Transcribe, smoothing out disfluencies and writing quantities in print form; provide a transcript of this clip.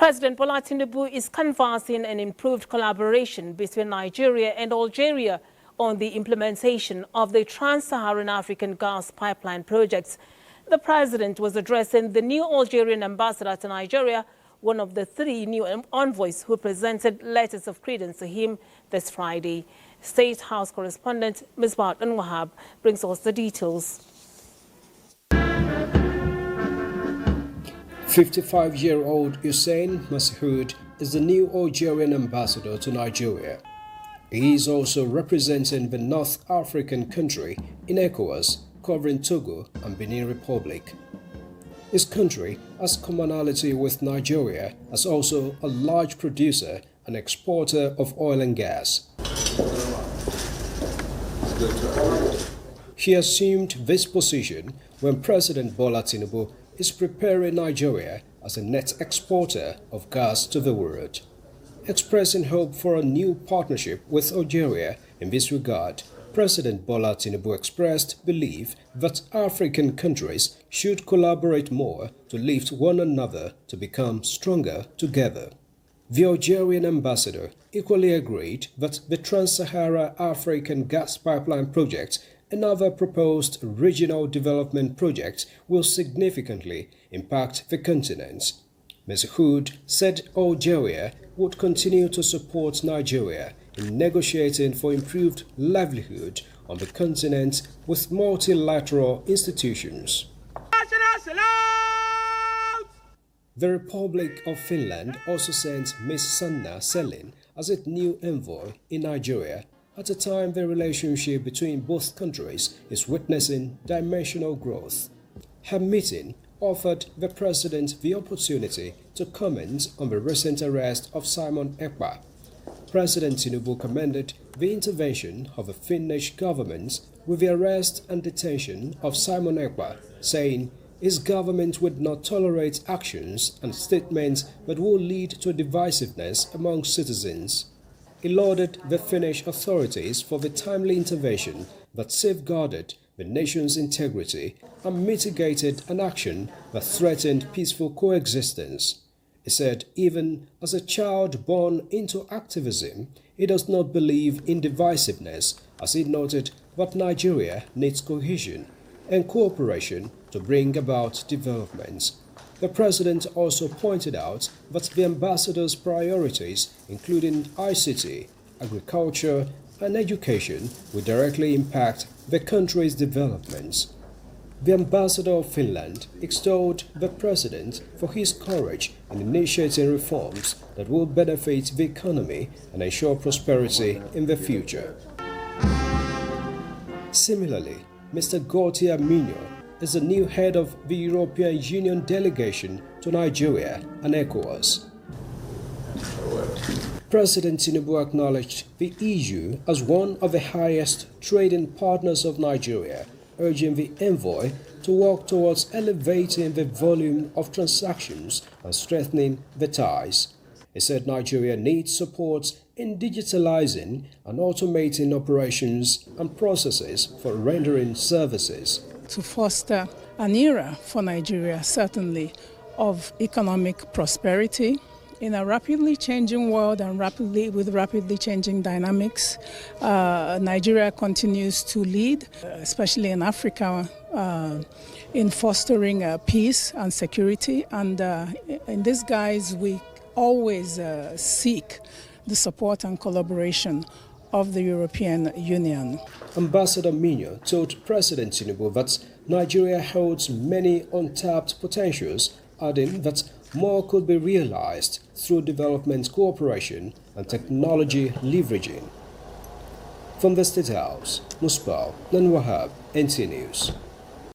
President Bola Tinubu is canvassing an improved collaboration between Nigeria and Algeria on the implementation of the Trans-Saharan African gas pipeline projects. The president was addressing the new Algerian ambassador to Nigeria, one of the 3 new envoys who presented letters of credence to him this Friday. State House correspondent Ms. Barton Wahab brings us the details. 55-year-old Hussein Masoud is the new Algerian ambassador to Nigeria. He is also representing the North African country in ECOWAS, covering Togo and Benin Republic. His country has commonality with Nigeria as also a large producer and exporter of oil and gas. He assumed this position when President Bola Tinubu is preparing Nigeria as a net exporter of gas to the world. Expressing hope for a new partnership with Algeria in this regard, President Bola Tinubu expressed belief that African countries should collaborate more to lift one another to become stronger together. The Algerian ambassador equally agreed that the Trans-Saharan African gas pipeline project and other proposed regional development projects will significantly impact the continent. Masoud said Algeria would continue to support Nigeria in negotiating for improved livelihood on the continent with multilateral institutions. The Republic of Finland also sent Ms. Sanna Selin as its new envoy in Nigeria at a time the relationship between both countries is witnessing dimensional growth. Her meeting offered the president the opportunity to comment on the recent arrest of Simon Ekpa. President Tinubu commended the intervention of the Finnish government with the arrest and detention of Simon Ekpa, saying his government would not tolerate actions and statements that will lead to divisiveness among citizens. He lauded the Finnish authorities for the timely intervention that safeguarded the nation's integrity and mitigated an action that threatened peaceful coexistence. He said even as a child born into activism, he does not believe in divisiveness, as he noted that Nigeria needs cohesion and cooperation to bring about developments. The president also pointed out that the ambassador's priorities, including ICT, agriculture, and education, will directly impact the country's developments. The ambassador of Finland extolled the president for his courage in initiating reforms that will benefit the economy and ensure prosperity in the future. Similarly, Mr. Gautier Mignon is the new head of the European Union delegation to Nigeria and ECOWAS. President Tinubu acknowledged the EU as one of the highest trading partners of Nigeria, urging the envoy to work towards elevating the volume of transactions and strengthening the ties. He said Nigeria needs support in digitalizing and automating operations and processes for rendering services. To foster an era for Nigeria, certainly, of economic prosperity in a rapidly changing world and with rapidly changing dynamics. Nigeria continues to lead, especially in Africa, in fostering peace and security. And in this guise, we always seek the support and collaboration of the European Union. Ambassador Mignon told President Tinubu that Nigeria holds many untapped potentials, adding that more could be realized through development cooperation and technology leveraging. From the State House, Musbah Wahab, NT News.